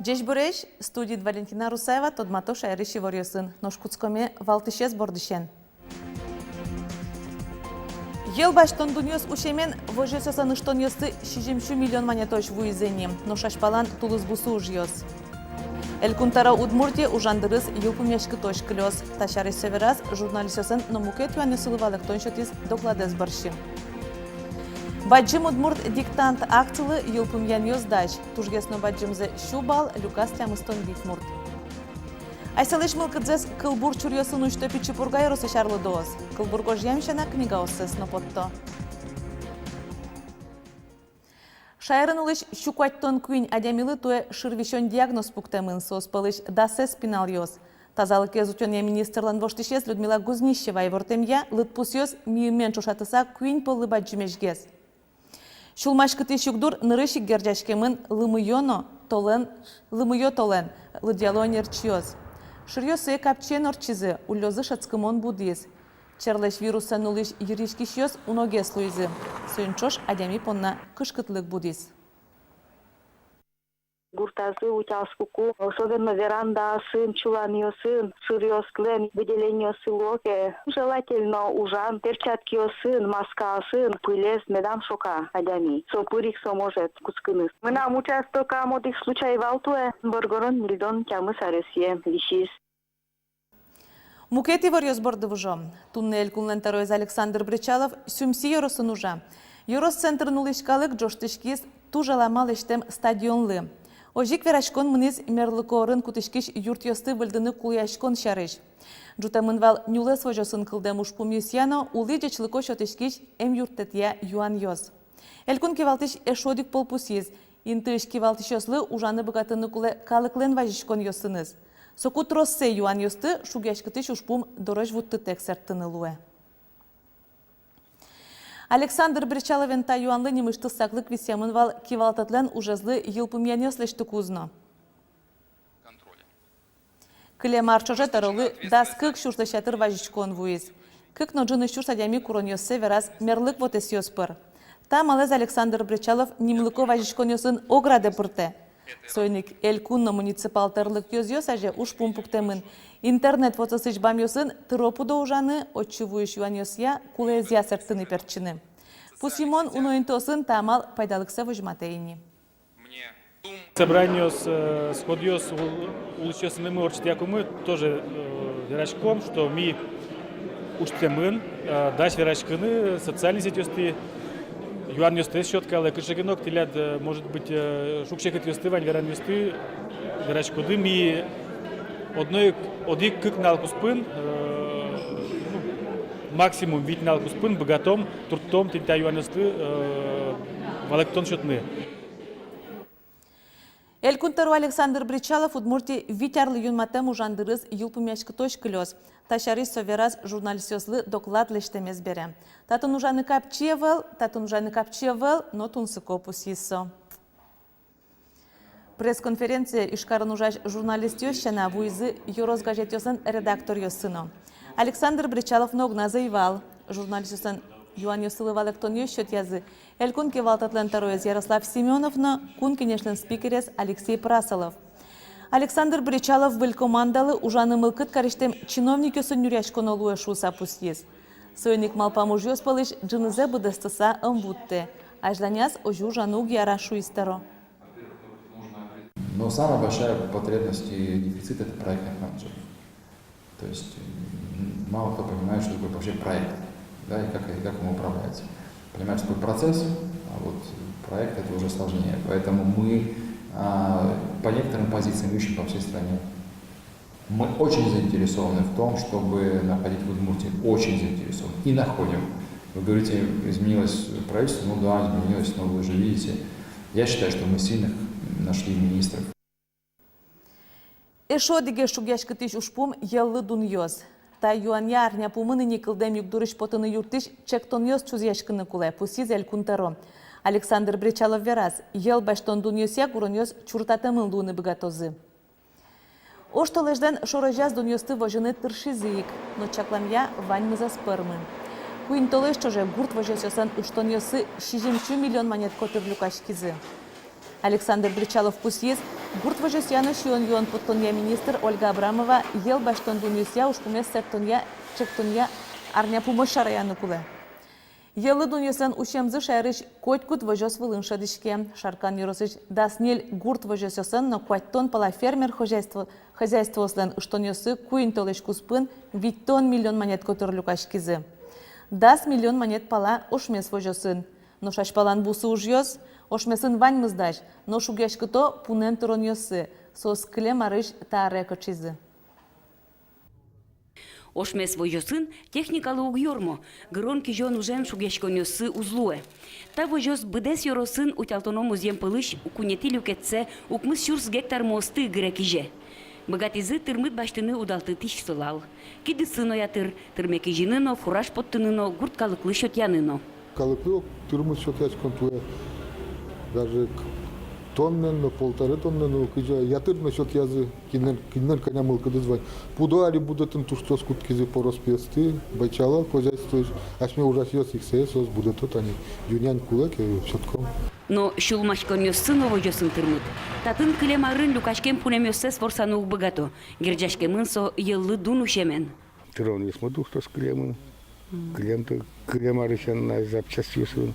Джеш Бореш, студиит Валентина Русаева, Тодматоша Ериши Ворьосын, Ношкутскоме Валтышес Бордышен. Ел баштон дуньос ушемен вожесосан ыштон йосты 60 миллион монетош вуизени, но шашпалан тулыз бусу ужьос. Элькунтара Удмуртия ужандырыз юлпумешкы тош клёс. Ташарис севераз журналистёсын номукет юанесылывалык тоншотиз докладез барши. Баджим Удмурт диктант акцилы юлпумян йоздач. Тужгесно баджимзе щубал люкас тямыстон Витмурт. Айсалыш мылкыдзес кылбур чурьосын учто пичипургай росы шарлы доз. Кылбургож ямшана книга осses нопотто. Шайрын улыш щукуаттон куин адямилы туе шырвищон диагноз пуктемын соспалыш дасе спинал йоз. Тазалык езутёнья министрлан воштышес Людмила Гузнищева и вортемья лытпус йоз миюмен чушатыса куин пылы баджимешгез. Шулмашкыты щукдур нырышик герджашкемын лымыё толен лыдиалонер чьоз. Шырьёсы капчен орчизы улёзы шацкымон будиз. Черлеш вируса нулиш юришки щёз уногес луизы. Сойнчош адями понна кышкытлык будиз. Гуртазы участку, особенно веранда, сын, чуланьё сын, сырьё склен, выделение сылоке. Желательно ужан, перчатки сын, маска сын, пылез, медам шока адями. Сопурик может кускыныс. Мы нам участок амодых случаев алтуэ, боргорон мильдон тямы саресье, вишис. Мукети варьёз бордывыжо. Туннель кулнентароез Александр Бричалов сюмси йоросын ужа. Йорос центр нулышкалык джоштышкиз тужаламал иштем стадионлы. Ожик верашкон мыныз мерлыкорын кутышкиш юрт йосты выльдыны куляшкон шарыш. Жутамынвал нюлес вожосын кылдем ушпум юсьяно ули джечлыко шотышкиш эм юрттетья юан йоз. Элькун кевалтыш эшодик полпусиз. Интыш кевалтыш йослы ужаны богатыны куле калыклен важишкон йосыныз. Сокут россе юан йосты шугяшкытыш ушпум дорож вутты тексертыны луэ. Александр Бричаловен та юанлы немышты саклык висемынвал кивалтатлен ужезлы йылпумьянёслешты кузно. Кыле марчоже таролы дас кык шурташатыр важичкон вуиз. Кык ноджыны шурт адями куроньёссе вераз мерлык вотес йоспыр. Там алез Александр Бричалов нимлыко важичкон йосын ограде пырте. Сойник элькунно муниципал тарлык йоз аже ушпум пуктемын. Интернет воцесыч бам йосын тыропудо ужаны отчывуеш юан йосья кулезья сертыны перчины. Пусимон уноинтосын тамал пайдалыксе вожматейни. Собрание сходьёс улучшёсыны мы орчит якумы тоже верашком, что ми уштемын даш верашкыны социальные сетёсты юан йосты щёткалы кышыгынок тилят может быть шукшекет йосты вань веран йосты верашкоды ми одик кык налкуспын максимум вид налкуспын богатом туртом тинта юан йосты валектон счётны. Элькунтару Александр Бричалов Удмурти витярлы юнматем ужандырыз юлпумяшкы тош клёс. Ташарис совераз журналистёслы доклад лештемез бере. Татын ужаны капчевел, но тунсыко пусисо. Пресс-конференция ишкарын ужаш журналистёщана вуизы Юрос газетёсын редактор ёсыно. Александр Бричалов ногна заявал. Журналистёсын юан ёсылывал эктон ёщёт язы. Элькун кевалтатлен тароез Ярослав Семеновна, кун кенешлен спикерес Алексей Прасолов. Александр Бричалов был командалы ужаны мылкыт кариштем чиновник ёсын юряшкон олуэ шуса пустиз. Сойник малпамуж ёспалыш джынызе быдыстыса ымвутте. Ажланяс ожу жануг яра шуистеро. Но самая большая потребность и дефицит — это проектных менеджеров. То есть мало кто понимает, что такое вообще проект, да, и как ему управляется. Понимаешь, что такое процесс, а вот проект — это уже сложнее. Поэтому мы по некоторым позициям ищем по всей стране. Мы очень заинтересованы в том, чтобы находить в Удмуртии, очень заинтересованы, и находим. Вы говорите, изменилось правительство, ну да, изменилось, но вы же видите. Я считаю, что мы сильных нашли министров. Эшодиге шугяшкытыш ушпум яллы дуньёз. Та юан ярня пумыны никылдем югдурыш потыны юртыш чектон йоз чузяшкыны кулай пусиз элькунтаро. Александр Бричалов вераз, ел баштон дуньёсья куроньёз чуртатымын луны богатозы. Оштолежден шорожаз дуньёсты вожыны тыршизыик, но чакламья ваньмыза спырмы. Куинтолеш чоже гурт вожесёсан уштон йосы 60 миллион монет котыр люкашкизы. Александр Бричалов пусиз Гурт вожесяны шион юан подтонья министр Ольга Абрамова ел баштон дунюсья ушкумес сертонья чектонья арня пумошараяны кулы. Елы дуньясан ущемзы шәріш көткут вожес вылыншадышке. Шаркан юросыч даснел гурт вожесясын, но куаттон пала фермер хозяйствослен уштоньясы куин толеш куспын виттон миллион монет көтірлі кашкизы. Дас миллион монет пала ошмес вожесын. Но шашпалан бусы ужьёс, ошмесын вань мыздаш, но шугяшкыто пунен туроньосы, сос кле марыш тааре кочизы. Ошмес вожосын техникалы угьормо, грон кижон ужен шугешконьосы узлуе. Та вожос быдес йоросын утялтоном узем пылыш укунети люкетсе укмыс шурс гектар мосты грекиже. Богатизы тырмыт баштыны удалты тиш сылал. Киды сыно ятыр, тырмекижиныно, фураж поттыныно, гурткалыклы шотяныно. Калыклы тырмыт шотячкон туе, даже тонненно, 1,5 тонны, ятыр на счет язы, кинер коня мылкады звать. Пудуали будатын туштос куткизы пороспесты, байчала, хозяйство, ашме ужас ёс иксес, ос будатот они, юнян кулак и щетком. Но шулмашконьосын овожосын тырмыт. Татын клемарын люкашкен пунемёсес форсану богато, герджашкемын со еллы дуну шемен. Тырон не смотрю, что с клемын. Клем-то клемарыщан на запчасти сын.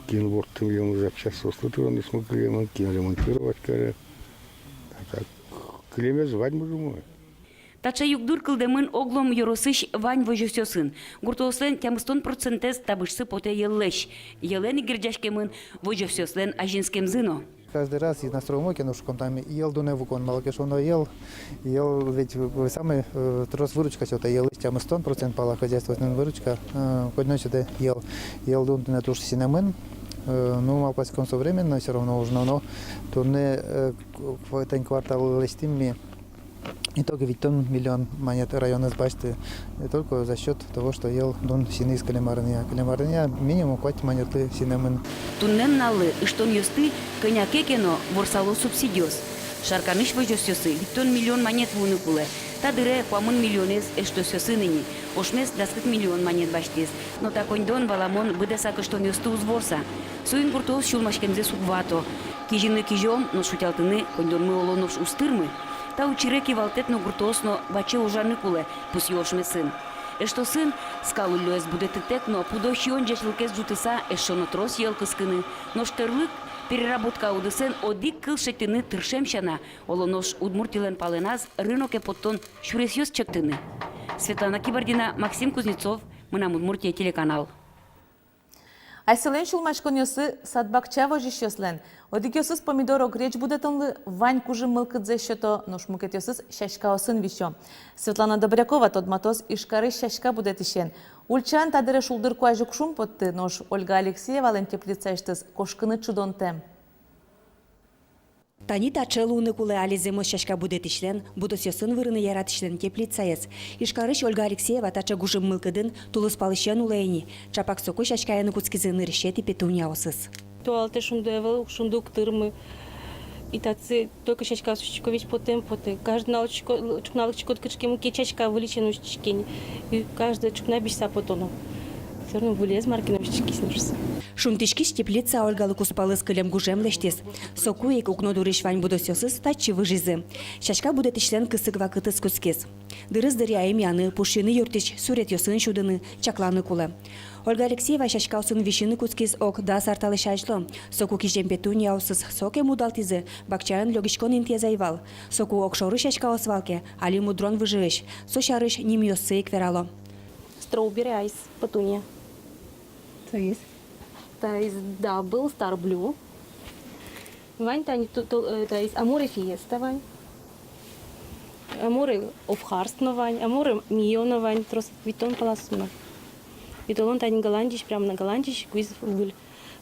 Кинворты ему запчасти остатырон не смог клемын, кин ремонтировать каре. А так клеме звать можем. Тача югдур кылдемын оглом йоросыш вань вожосёсын. Гуртослен тямыстон процентез табышсы поте еллеш. Елени герджашкемын вожосёслен ажинскем зыно. Каждый раз из настроемки, ну что там ел дуневукон, малокешоно ел, ведь вы сами трос выручка что-то ел, тем 100% пала хозяйственная выручка, кодно что-то ел дун на туш синемен, ну малпас концу временно все равно уже, но то не в этот квартал листими. Итоге ведь тон миллион монет района с башты только за счет того, что ел дон сины из калимарния. Калимарния минимум 5 монеты синемен. Туннен налы, иштон ёсты, коня кекено ворсало субсидиос. Шарканыш вожосёсы, виттон миллион монет вуны куле. Тадыре памын миллионез эштосёсы ныни. Ошмес 10 миллион монет баштес. Но такондон валамон быдесак иштон ёсты узворса. Суин гуртоос шулмашкемзе суквато. Кижины кижом, но шутялтыны, кондон мы олонош устырмы. Та учиреки валтетно гуртосно баче ужаны куле, пусьёшме сын. Эшто сын скалу лёс будет текно, пудощи он джешлыкес джутыса, эшоно трос елкыскыны. Но штырлык переработка удысен одик кыл шектыны тыршемшана, олонош удмуртилен паленаз рыноке поттон шуресёс чектыны. Светлана Кибардина, Максим Кузнецов, мы на Удмуртия телеканал. Айселен шулмашконьосы садбакча вожишёслен. Одикёсыз помидор огреч будетонлы вань кужы мылкыдзе шето, но шмукетёсыз шашка осын вишё. Светлана Добрякова тодматос ишкары шашка будетишен. Ульчан тадыре шулдыр куажук шум потты, нош Ольга Алексеева лен теплица иштыз кошкыны чудон тем. Тани тачелу уникуле ализемо шашка будет ишлен, будосёсын вырыны ярат ишлен теплицаец. Ишкарыш Ольга Алексеева тача гужым мылкыдын тулыс палышен улейни. Чапак соку шашкаяны куцкизыны решети петуния осыз. Туалте шундевел, шундук тырмы. И тацы только шашка сучкович потем. Каждый налык чекот качкему кечачка вылечену чекень. И каждый чукна бишса потону. Все равно вылез маркином чекиснешься. Шумтишкиш теплица Ольга Лукуспалы с кылем гужем лештес. Сокуек укно дуришвань будосёсыз тачи выжизы. Шашка будет ишлен кысык вакытыс кускес. Дырыз дыряем яны, пушины юртич, сурет ёсын шудыны, чакланы кулы. Ольга Алексеева шашка усын вишины кускес ок да сарталы шашло. Соку кижем петуния усыз соке мудалтизы, бакчаян лёгичкон интезайвал. Соку окшоры шашка освалке, али мудрон выживеш. Сошарыш ним ёсы экверало. Строубери айс, петуния. То есть? То есть, да, был Star Blue. Вань, то есть Аморе Фиеста, Вань. Аморе Офхарстно, Вань. Аморе Миона, Вань. Трос Витон Паласуна. Витолон Тань Голландич, прямо на Голландич, квиз был.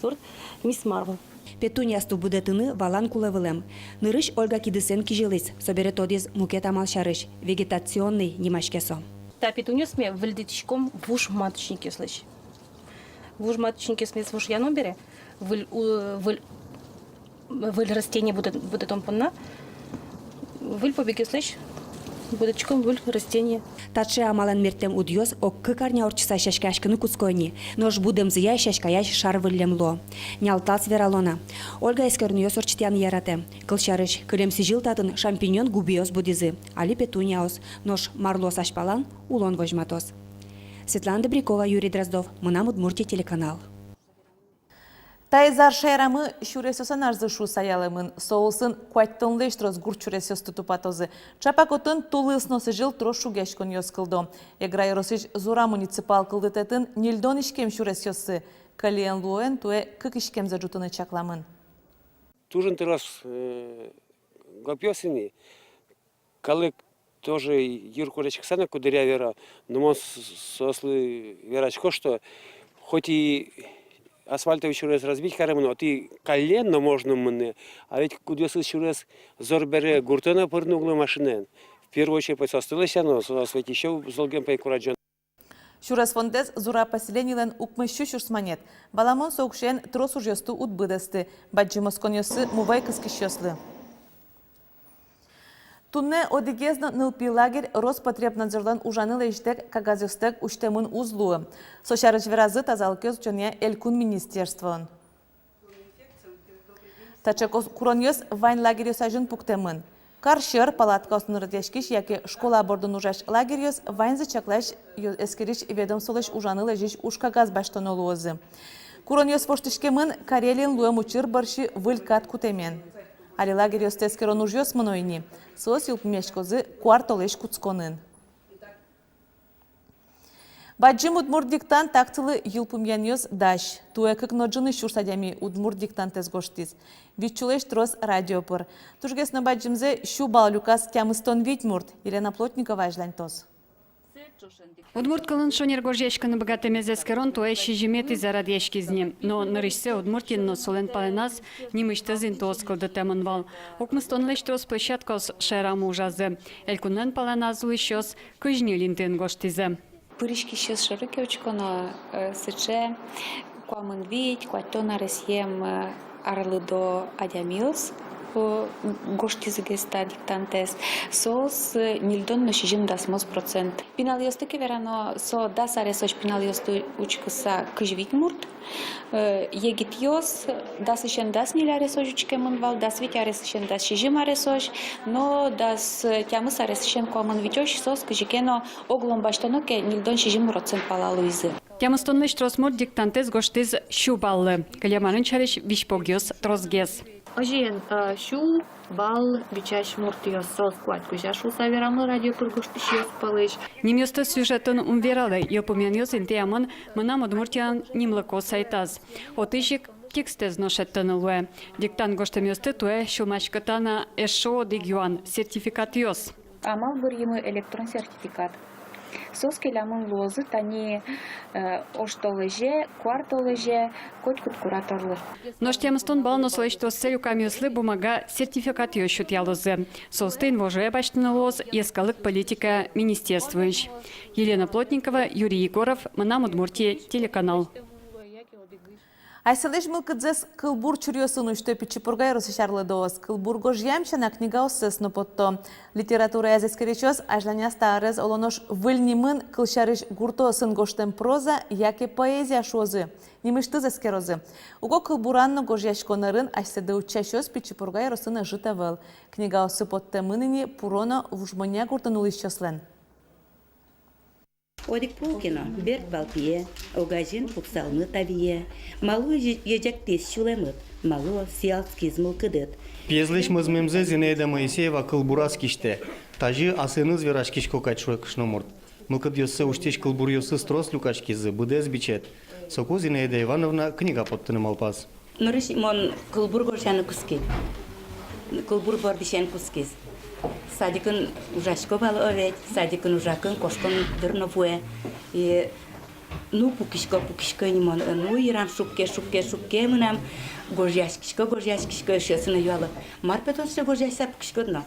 Сорт Мисс Марвел. Петуния сту будетыны валан кулевылем. Нырыш Ольга кидысен кижелис, соберет одиз мукет амалшарыш, вегетационный немашкесо. Та петуния сме выльдитичком в уж маточнике, слышь. В уж маточнике сме в уж я набере. Выль растение будет он понна. Выль побеги, слышь. будочком буль растения. Таче амалан мертем удьос оккы карня орчиса шашкашкыны кускойни. Нож будем зия шашкаяш шар вылемло. Нялтас вералона. Ольга эскерньос орчитян ярате. Кылшарыш кылемси жылтатын шампиньон губиос будизы. Али петуниаос. Нож марлос ашпалан улон вожматос. Светлана Добрякова, Юрий Дроздов. Мынам Удмуртия телеканал. Тайзар шайрамы шуресосан арзышу саялымын, соусын куайттонлештроз гурчуресос тутупатозы. Чапакотын тулысносы жыл трош шугешкон ёскылдо. Еграйросыш зура муниципал кылдытетін нильдон ишкем шуресосы. Калиен луэн туэ кык ишкем зажутыны чакламын. Тужын тырас гопьосыни, калык тоже юркуречек сана кудыря вера, но он сослы верачко, что хоть и асфальтовый чурес разбить каремно, ты коленно можно мне, а ведь кудёсы чурес зорбере гуртона пырнуглы машинен. В первую очередь посостылось оно, сосветь еще золгем поикураджон. Шурес фондез зура поселенийлен укмыщу шурсманет. Баламон соукшен трос ужёсту утбыдасты. Баджимос конёсы мувай кыскищёслы. Тунне одигезно нылпи лагерь Роспотребнадзорлан ужанылы иштек кагазёстек уштемын узлуы. Сошарыч веразы тазалыкёз чоне элькун министерствон. Тачекос куроньёс вайн лагерьёс ажын пуктемын. Каршыр палатка оснырдешкиш, яки школа бордун ужаш лагерьёс вайн зачаклаш эскериш ведомстволыш ужанылы жиш ушкагаз баштонолуозы. Куроньёс фоштышкемын Карелин луэм учыр барши вылькат кутемен. Али лагерьёс тескерон ужёс мынойни. Сос юлпмешкозы куартолеш куцконын. Баджим Удмуртиктан тактылы юлпумяньёс даш. Туэ как ноджыны шурсадями Удмуртиктан тезгоштиз. Вичулеш трос радиопыр. Тужгесно баджимзе шу балюкас тямыстон Витмурт. Елена Плотникова ажлантос. Удмурт кылын шонер горжешканы богатемез эскерон туэ шижимети зарад ешкизни. Но нарышсе Удмуртин но солен паленас нимыштызин тоос кылдытемын вал. Окмыстон лештрос площадкос шераму ужазы. Элькунен паленас лышос кыжни линтен гоштизе. Пырышки сейчас широко очкона сыче куамын вить, куатона ресьем арлы до адямилс гоштизгеста диктантес сос нильдон ношижим дасмос процент. Пинал ёстыки верано со дасаресош пинал ёсту учкыса кыжвит мурт. Егит ёс дасышен дас ниляресош учкемын вал, дас витяресышен дас шижим аресош, но дас тямыс аресышен куамын витёш сос кыжикено оглом баштаноке нильдон шижим процент палалуизы. Тямыстонныш тросмур диктантес гоштиз шубаллы. Калямарын чариш вишпогёс тросгез. Ожен шу бал бичаш муртиос сос куат кужашу саверамы радио пыргуштишиос палыш. Немёсты сюжетін умвералы, ёпумянёс интеямын мынам Удмуртиян нимлыко сайтаз. Отыжик текстез ношеттынылуэ. Диктан гоштемёсты туэ шумашкатана эшо дигюан сертификатиос. Амал бурьемы электрон сертификат. Сос келямын лозы тани оштолыже, квартолыже, котькут кураторлы. Ноштемстон бално слышто целью камёслы бумага сертификат ёщут ялозы. Состын воже баштыны лоз ескалык политика министерствующ. Елена Плотникова, Юрий Егоров, Мынам Удмуртия, телеканал. Айселеш мылкыдзес кылбур чурьосын ушты пичипургай росышарлы доос. Кылбур гожьямчана книга оссесно потто. Литература языскеречос ажланя старез олонош выльнимын кылшарыш гуртосын гоштем проза, яке поэзия шозы. Нимышты зескерозы. Уго кылбуранно гожьяшконарын айседы учащос пичипургай росыны жытавыл. Книга оссы потте мыныни пуроно вужмоня гуртанулищослен. Одик Пулкина, Берт Балпие, Огажин Пуксалны Тавие, Малу ежектес Шулемыт, Малу Сиалскиз Мылкыдет. Пьезлиш мызмемзе Зинаида Моисеева кылбурас киште, тажи асыныз верашкиш кокачуэ кышномурт. Мылкыд ёссы уштеш кылбур ёссы строс люкачкизы, быдез бичет. Соку Зинаида Ивановна книга подтыным алпас. Нурыш мон кылбур горшаны куски, кылбур борбишен кускиз. Садикын ужашко балы овет, садикын ужакын кошкон дырновуэ. И ну пукишко нимон, ну ирам шупке мынам горжашкишко шесыны юалы. Марпетон ше горжашса пукишко дно.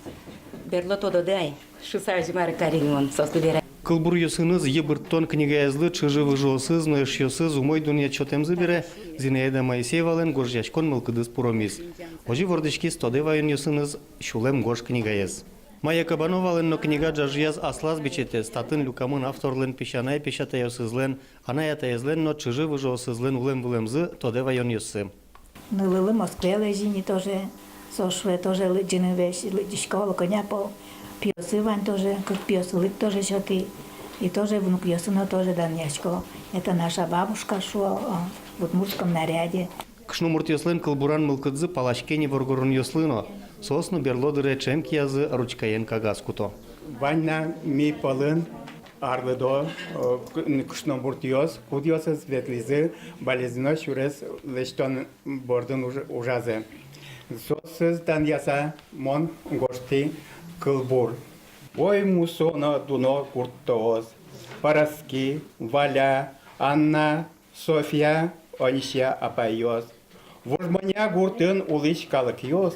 Берло тодо дай, шусажы мары каринимон сослы бере. Кылбур ёсыныз ебырттон книга язлы чыжывы жосыз, но еш ёсыз умой дуния чотемзы бере, Зинаида Моисеевален горжашкон мылкыдыз пуромиз. Ожи вордышки стодевайын ёсыныз шулем гош книга яз. Майя Кабанова но книга джажияз аслаз бичете, статын люкамын авторлен пешанай пешатая сызлен, аная таязлен, но чижи выжо сызлен улем-вулемзы, тоде вайон юсы. Лылы Москве лежини тоже, сошве тоже лыджины вещи, школа коня по пьесы вань тоже, как пьесы лык тоже счеты, и тоже внук Йосына тоже Даньячко. Это наша бабушка шла в удмуртском наряде. Кшнумурт йослен кылбуран мылкыдзы палашкени воргорун йослыно, сосну берлодыре чемкиязы ручкаен кагаскуто. Ванна ми полын арлыдо кшнумурт йос, куд йосы светлизы, болезно шурес лештон бордын ужазы. Сосыз Даньяса мон гошти кылбур. Ой мусоно дуно куртоос, Параски, Валя, Анна, Софья, Онища апайос. Вожманя гуртын улыш калык йос,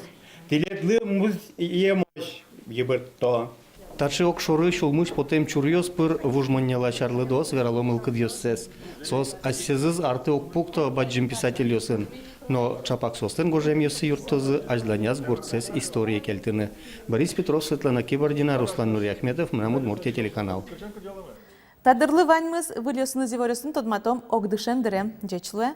Теледлы муз емош ебырто. Тачы окшоры шулмыш потем чурьёс пыр вужманняла чарлыдос вераломыл кыдьёссес. Сос ассезыз арты окпукто баджим писатель йосын. Но чапак состен гожем йосы юртозы ажланяз гурцес история келтыны. Борис Петров, Светлана Кибардина, Руслан Нуряхметов, Мрамуд Муртия телеканал. Тадырлы ваньмыз выльосыны зеворюсын тодматом огдышендере. Джечле.